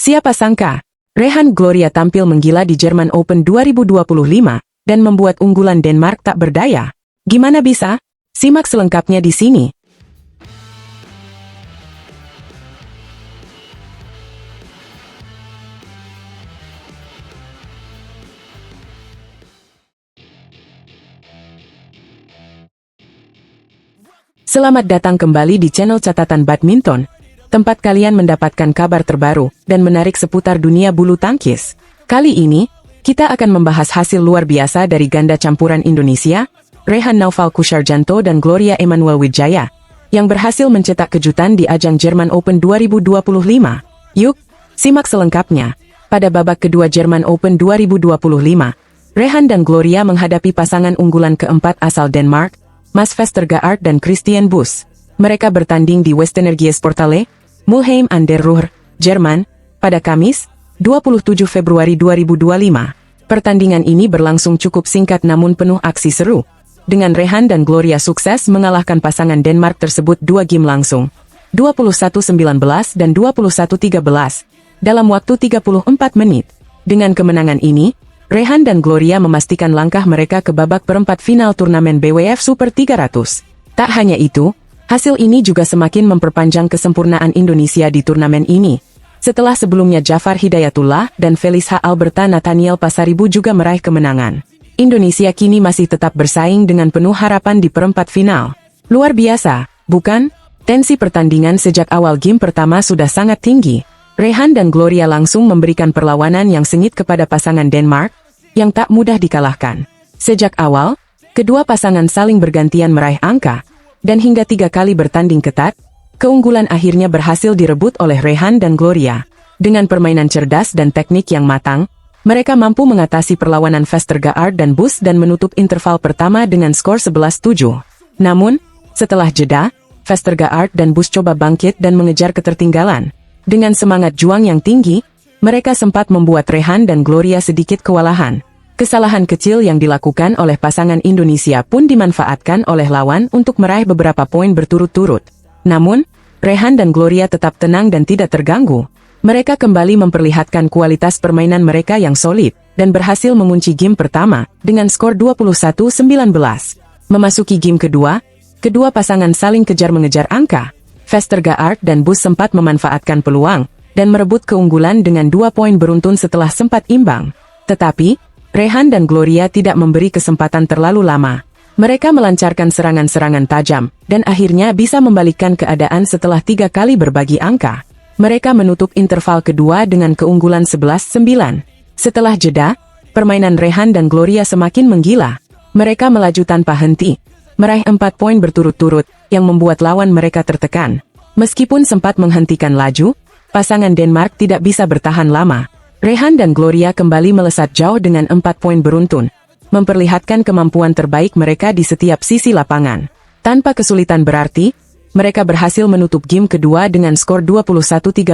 Siapa sangka, Rehan Gloria tampil menggila di German Open 2025 dan membuat unggulan Denmark tak berdaya. Gimana bisa? Simak selengkapnya di sini. Selamat datang kembali di channel Catatan Badminton, tempat kalian mendapatkan kabar terbaru dan menarik seputar dunia bulu tangkis. Kali ini, kita akan membahas hasil luar biasa dari ganda campuran Indonesia, Rehan Naufal Kusarjanto dan Gloria Emanuel Wijaya, yang berhasil mencetak kejutan di ajang German Open 2025. Yuk, simak selengkapnya. Pada babak kedua German Open 2025, Rehan dan Gloria menghadapi pasangan unggulan keempat asal Denmark, Mads Vestergaard dan Christian Buss. Mereka bertanding di Westenergiesporthalle, Mulheim an der Ruhr, Jerman, pada Kamis, 27 Februari 2025. Pertandingan ini berlangsung cukup singkat namun penuh aksi seru, dengan Rehan dan Gloria sukses mengalahkan pasangan Denmark tersebut 2 game langsung, 21-19 dan 21-13, dalam waktu 34 menit. Dengan kemenangan ini, Rehan dan Gloria memastikan langkah mereka ke babak perempat final turnamen BWF Super 300. Tak hanya itu, hasil ini juga semakin memperpanjang kesempurnaan Indonesia di turnamen ini. Setelah sebelumnya Jafar Hidayatullah dan Felis H. Alberta Nathaniel Pasaribu juga meraih kemenangan, Indonesia kini masih tetap bersaing dengan penuh harapan di perempat final. Luar biasa, bukan? Tensi pertandingan sejak awal game pertama sudah sangat tinggi. Rehan dan Gloria langsung memberikan perlawanan yang sengit kepada pasangan Denmark, yang tak mudah dikalahkan. Sejak awal, kedua pasangan saling bergantian meraih angka, dan hingga 3 kali bertanding ketat, keunggulan akhirnya berhasil direbut oleh Rehan dan Gloria. Dengan permainan cerdas dan teknik yang matang, mereka mampu mengatasi perlawanan Vestergaard dan Buss dan menutup interval pertama dengan skor 11-7. Namun, setelah jeda, Vestergaard dan Buss coba bangkit dan mengejar ketertinggalan. Dengan semangat juang yang tinggi, mereka sempat membuat Rehan dan Gloria sedikit kewalahan. Kesalahan kecil yang dilakukan oleh pasangan Indonesia pun dimanfaatkan oleh lawan untuk meraih beberapa poin berturut-turut. Namun, Rehan dan Gloria tetap tenang dan tidak terganggu. Mereka kembali memperlihatkan kualitas permainan mereka yang solid, dan berhasil mengunci game pertama, dengan skor 21-19. Memasuki game kedua, kedua pasangan saling kejar-mengejar angka. Vestergaard dan Buss sempat memanfaatkan peluang, dan merebut keunggulan dengan 2 poin beruntun setelah sempat imbang. Tetapi, Rehan dan Gloria tidak memberi kesempatan terlalu lama. Mereka melancarkan serangan-serangan tajam, dan akhirnya bisa membalikkan keadaan setelah 3 kali berbagi angka. Mereka menutup interval kedua dengan keunggulan 11-9. Setelah jeda, permainan Rehan dan Gloria semakin menggila. Mereka melaju tanpa henti, meraih 4 poin berturut-turut, yang membuat lawan mereka tertekan. Meskipun sempat menghentikan laju, pasangan Denmark tidak bisa bertahan lama. Rehan dan Gloria kembali melesat jauh dengan 4 poin beruntun, memperlihatkan kemampuan terbaik mereka di setiap sisi lapangan. Tanpa kesulitan berarti, mereka berhasil menutup game kedua dengan skor 21-13,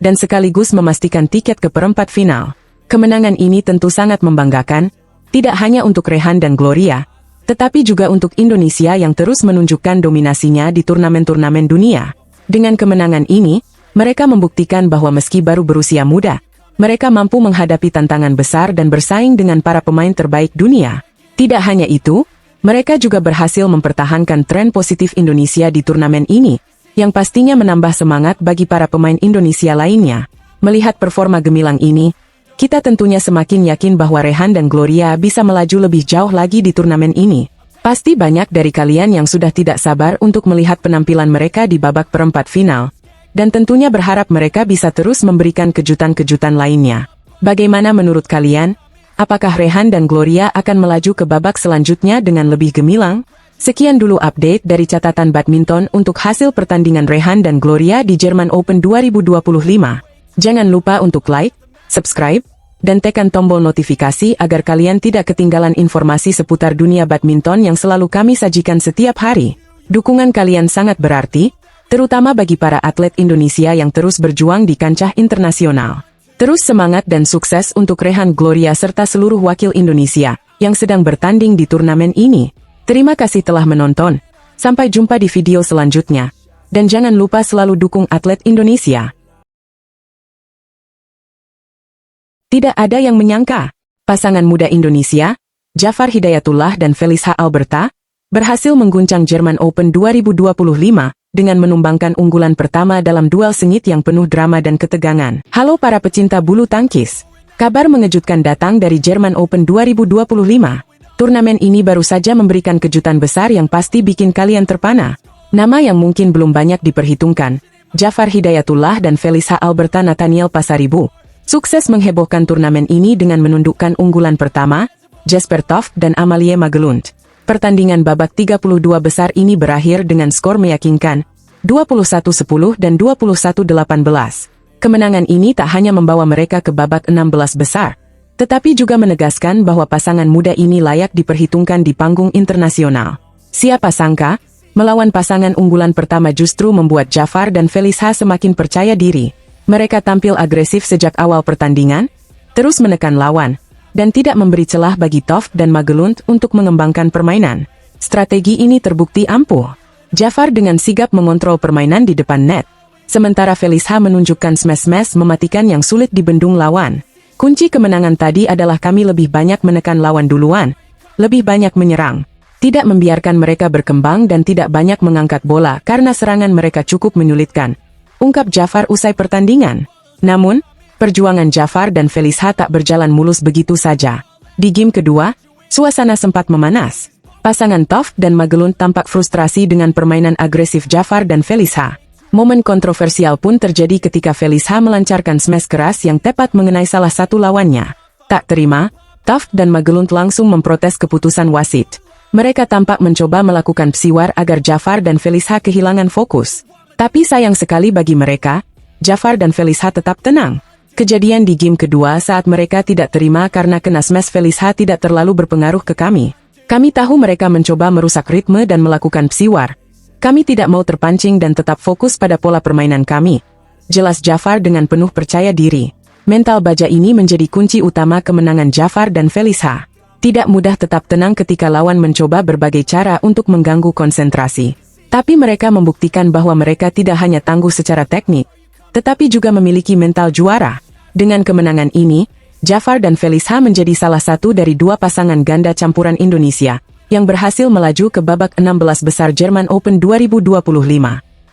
dan sekaligus memastikan tiket ke perempat final. Kemenangan ini tentu sangat membanggakan, tidak hanya untuk Rehan dan Gloria, tetapi juga untuk Indonesia yang terus menunjukkan dominasinya di turnamen-turnamen dunia. Dengan kemenangan ini, mereka membuktikan bahwa meski baru berusia muda, mereka mampu menghadapi tantangan besar dan bersaing dengan para pemain terbaik dunia. Tidak hanya itu, mereka juga berhasil mempertahankan tren positif Indonesia di turnamen ini, yang pastinya menambah semangat bagi para pemain Indonesia lainnya. Melihat performa gemilang ini, kita tentunya semakin yakin bahwa Rehan dan Gloria bisa melaju lebih jauh lagi di turnamen ini. Pasti banyak dari kalian yang sudah tidak sabar untuk melihat penampilan mereka di babak perempat final, dan tentunya berharap mereka bisa terus memberikan kejutan-kejutan lainnya. Bagaimana menurut kalian? Apakah Rehan dan Gloria akan melaju ke babak selanjutnya dengan lebih gemilang? Sekian dulu update dari catatan badminton untuk hasil pertandingan Rehan dan Gloria di German Open 2025. Jangan lupa untuk like, subscribe, dan tekan tombol notifikasi agar kalian tidak ketinggalan informasi seputar dunia badminton yang selalu kami sajikan setiap hari. Dukungan kalian sangat berarti, terutama bagi para atlet Indonesia yang terus berjuang di kancah internasional. Terus semangat dan sukses untuk Rehan Gloria serta seluruh wakil Indonesia yang sedang bertanding di turnamen ini. Terima kasih telah menonton. Sampai jumpa di video selanjutnya. Dan jangan lupa selalu dukung atlet Indonesia. Tidak ada yang menyangka, pasangan muda Indonesia, Jafar Hidayatullah dan Felicia Alberta, berhasil mengguncang German Open 2025 dengan menumbangkan unggulan pertama dalam duel sengit yang penuh drama dan ketegangan. Halo para pecinta bulu tangkis, kabar mengejutkan datang dari German Open 2025. Turnamen ini baru saja memberikan kejutan besar yang pasti bikin kalian terpana. Nama yang mungkin belum banyak diperhitungkan, Jafar Hidayatullah dan Felicia Alberta Nathaniel Pasaribu, sukses menghebohkan turnamen ini dengan menundukkan unggulan pertama, Jesper Toft dan Amalie Magelund. Pertandingan babak 32 besar ini berakhir dengan skor meyakinkan, 21-10 dan 21-18. Kemenangan ini tak hanya membawa mereka ke babak 16 besar, tetapi juga menegaskan bahwa pasangan muda ini layak diperhitungkan di panggung internasional. Siapa sangka, melawan pasangan unggulan pertama justru membuat Jafar dan Felicia semakin percaya diri. Mereka tampil agresif sejak awal pertandingan, terus menekan lawan, dan tidak memberi celah bagi Toft dan Magelund untuk mengembangkan permainan. Strategi ini terbukti ampuh. Jafar dengan sigap mengontrol permainan di depan net, sementara Felicia menunjukkan smash-smash mematikan yang sulit dibendung lawan. Kunci kemenangan tadi adalah kami lebih banyak menekan lawan duluan, lebih banyak menyerang, tidak membiarkan mereka berkembang dan tidak banyak mengangkat bola karena serangan mereka cukup menyulitkan, ungkap Jafar usai pertandingan. Namun, perjuangan Jafar dan Felicia tak berjalan mulus begitu saja. Di game kedua, suasana sempat memanas. Pasangan Toft dan Magelund tampak frustrasi dengan permainan agresif Jafar dan Felicia. Momen kontroversial pun terjadi ketika Felicia melancarkan smash keras yang tepat mengenai salah satu lawannya. Tak terima, Toft dan Magelund langsung memprotes keputusan wasit. Mereka tampak mencoba melakukan psiwar agar Jafar dan Felicia kehilangan fokus. Tapi sayang sekali bagi mereka, Jafar dan Felicia tetap tenang. Kejadian di game kedua saat mereka tidak terima karena kena smash Felicia tidak terlalu berpengaruh ke kami. Kami tahu mereka mencoba merusak ritme dan melakukan psiwar. Kami tidak mau terpancing dan tetap fokus pada pola permainan kami. Jelas Jafar dengan penuh percaya diri. Mental baja ini menjadi kunci utama kemenangan Jafar dan Felicia. Tidak mudah tetap tenang ketika lawan mencoba berbagai cara untuk mengganggu konsentrasi. Tapi mereka membuktikan bahwa mereka tidak hanya tangguh secara teknik, tetapi juga memiliki mental juara. Dengan kemenangan ini, Jafar dan Felicia menjadi salah satu dari dua pasangan ganda campuran Indonesia yang berhasil melaju ke babak 16 besar German Open 2025.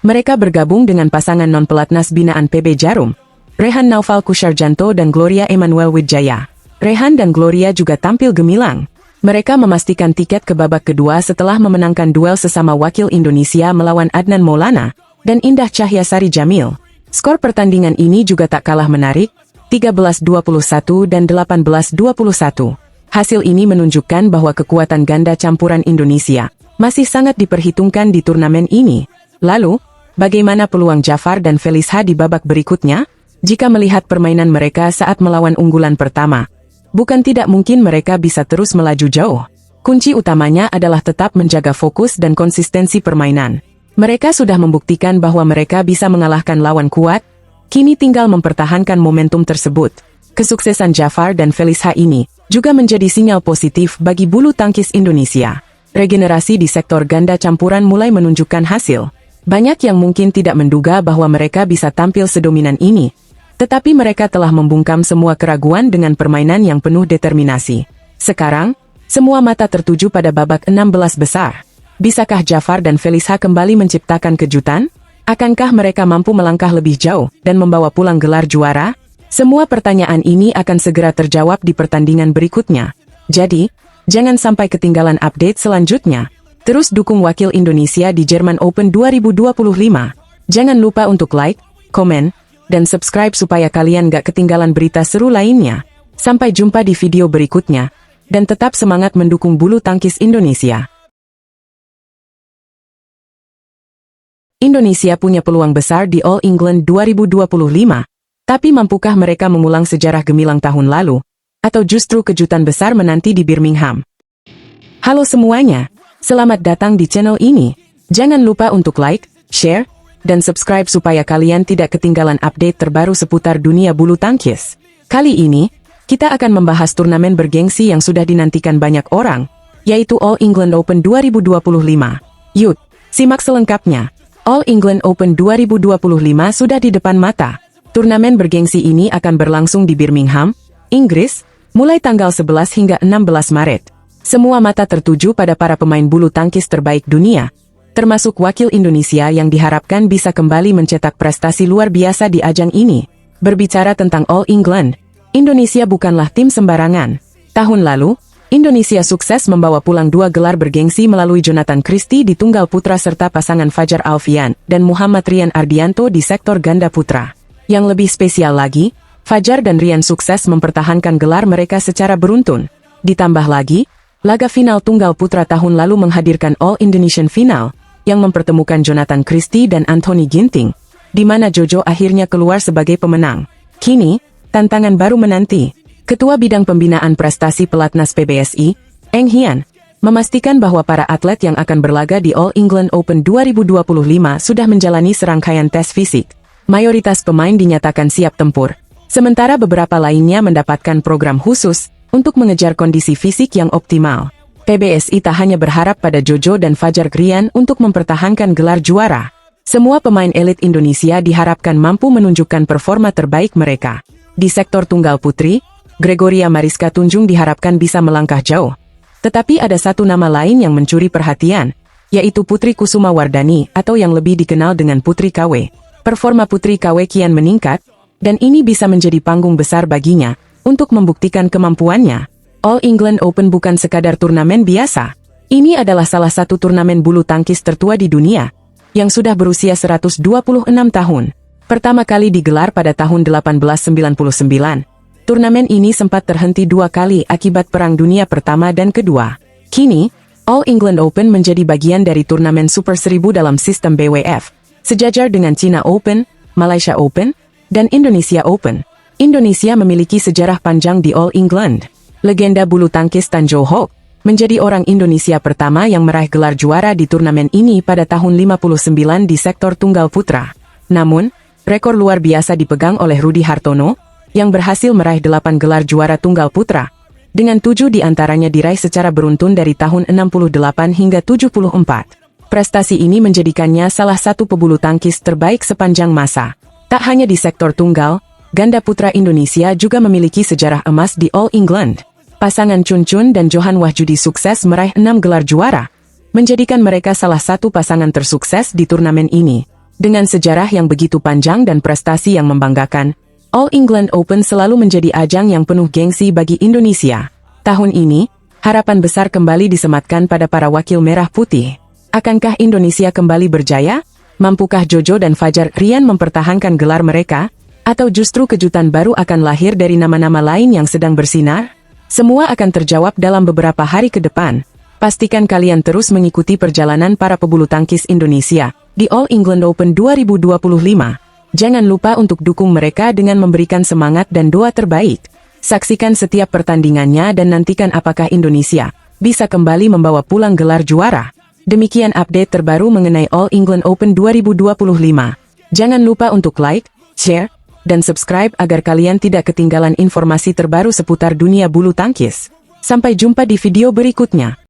Mereka bergabung dengan pasangan non-pelatnas binaan PB Jarum, Rehan Naufal Kusarjanto dan Gloria Emmanuel Wijaya. Rehan dan Gloria juga tampil gemilang. Mereka memastikan tiket ke babak kedua setelah memenangkan duel sesama wakil Indonesia melawan Adnan Maulana dan Indah Cahyasari Jamil. Skor pertandingan ini juga tak kalah menarik, 13-21 dan 18-21. Hasil ini menunjukkan bahwa kekuatan ganda campuran Indonesia masih sangat diperhitungkan di turnamen ini. Lalu, bagaimana peluang Jafar dan Felicia di babak berikutnya? Jika melihat permainan mereka saat melawan unggulan pertama, bukan tidak mungkin mereka bisa terus melaju jauh. Kunci utamanya adalah tetap menjaga fokus dan konsistensi permainan. Mereka sudah membuktikan bahwa mereka bisa mengalahkan lawan kuat, kini tinggal mempertahankan momentum tersebut. Kesuksesan Jafar dan Felicia ini juga menjadi sinyal positif bagi bulu tangkis Indonesia. Regenerasi di sektor ganda campuran mulai menunjukkan hasil. Banyak yang mungkin tidak menduga bahwa mereka bisa tampil sedominan ini, tetapi mereka telah membungkam semua keraguan dengan permainan yang penuh determinasi. Sekarang, semua mata tertuju pada babak 16 besar. Bisakah Jafar dan Felicia kembali menciptakan kejutan? Akankah mereka mampu melangkah lebih jauh dan membawa pulang gelar juara? Semua pertanyaan ini akan segera terjawab di pertandingan berikutnya. Jadi, jangan sampai ketinggalan update selanjutnya. Terus dukung wakil Indonesia di German Open 2025. Jangan lupa untuk like, komen, dan subscribe supaya kalian gak ketinggalan berita seru lainnya. Sampai jumpa di video berikutnya, dan tetap semangat mendukung bulu tangkis Indonesia. Indonesia punya peluang besar di All England 2025, tapi mampukah mereka mengulang sejarah gemilang tahun lalu? Atau justru kejutan besar menanti di Birmingham? Halo semuanya, selamat datang di channel ini. Jangan lupa untuk like, share, dan subscribe supaya kalian tidak ketinggalan update terbaru seputar dunia bulu tangkis. Kali ini, kita akan membahas turnamen bergengsi yang sudah dinantikan banyak orang, yaitu All England Open 2025. Yuk, simak selengkapnya. All England Open 2025 sudah di depan mata. Turnamen bergengsi ini akan berlangsung di Birmingham, Inggris, mulai tanggal 11 hingga 16 Maret. Semua mata tertuju pada para pemain bulu tangkis terbaik dunia, termasuk wakil Indonesia yang diharapkan bisa kembali mencetak prestasi luar biasa di ajang ini. Berbicara tentang All England, Indonesia bukanlah tim sembarangan. Tahun lalu, Indonesia sukses membawa pulang 2 gelar bergengsi melalui Jonathan Christie di tunggal putra serta pasangan Fajar Alfian dan Muhammad Rian Ardianto di sektor ganda putra. Yang lebih spesial lagi, Fajar dan Rian sukses mempertahankan gelar mereka secara beruntun. Ditambah lagi, laga final tunggal putra tahun lalu menghadirkan All Indonesian Final, yang mempertemukan Jonathan Christie dan Anthony Ginting, di mana Jojo akhirnya keluar sebagai pemenang. Kini, tantangan baru menanti. Ketua Bidang Pembinaan Prestasi Pelatnas PBSI, Eng Hian, memastikan bahwa para atlet yang akan berlaga di All England Open 2025 sudah menjalani serangkaian tes fisik. Mayoritas pemain dinyatakan siap tempur, sementara beberapa lainnya mendapatkan program khusus untuk mengejar kondisi fisik yang optimal. PBSI tak hanya berharap pada Jojo dan Fajar Rian untuk mempertahankan gelar juara. Semua pemain elit Indonesia diharapkan mampu menunjukkan performa terbaik mereka. Di sektor tunggal putri, Gregoria Mariska Tunjung diharapkan bisa melangkah jauh. Tetapi ada satu nama lain yang mencuri perhatian, yaitu Putri Kusuma Wardani atau yang lebih dikenal dengan Putri KW. Performa Putri KW kian meningkat, dan ini bisa menjadi panggung besar baginya untuk membuktikan kemampuannya. All England Open bukan sekadar turnamen biasa. Ini adalah salah satu turnamen bulu tangkis tertua di dunia, yang sudah berusia 126 tahun. Pertama kali digelar pada tahun 1899. Turnamen ini sempat terhenti 2 kali akibat Perang Dunia Pertama dan Kedua. Kini, All England Open menjadi bagian dari turnamen Super 1000 dalam sistem BWF, sejajar dengan China Open, Malaysia Open, dan Indonesia Open. Indonesia memiliki sejarah panjang di All England. Legenda bulu tangkis Tan Jo Hock menjadi orang Indonesia pertama yang meraih gelar juara di turnamen ini pada tahun 59 di sektor tunggal putra. Namun, rekor luar biasa dipegang oleh Rudi Hartono, yang berhasil meraih 8 gelar juara tunggal putra, dengan 7 diantaranya diraih secara beruntun dari tahun 68 hingga 74. Prestasi ini menjadikannya salah satu pebulu tangkis terbaik sepanjang masa. Tak hanya di sektor tunggal, ganda putra Indonesia juga memiliki sejarah emas di All England. Pasangan Chun Chun dan Johan Wahjudi sukses meraih 6 gelar juara, menjadikan mereka salah satu pasangan tersukses di turnamen ini. Dengan sejarah yang begitu panjang dan prestasi yang membanggakan, All England Open selalu menjadi ajang yang penuh gengsi bagi Indonesia. Tahun ini, harapan besar kembali disematkan pada para wakil merah putih. Akankah Indonesia kembali berjaya? Mampukah Jojo dan Fajar Rian mempertahankan gelar mereka? Atau justru kejutan baru akan lahir dari nama-nama lain yang sedang bersinar? Semua akan terjawab dalam beberapa hari ke depan. Pastikan kalian terus mengikuti perjalanan para pebulu tangkis Indonesia di All England Open 2025. Jangan lupa untuk dukung mereka dengan memberikan semangat dan doa terbaik. Saksikan setiap pertandingannya dan nantikan apakah Indonesia bisa kembali membawa pulang gelar juara. Demikian update terbaru mengenai All England Open 2025. Jangan lupa untuk like, share, dan subscribe agar kalian tidak ketinggalan informasi terbaru seputar dunia bulu tangkis. Sampai jumpa di video berikutnya.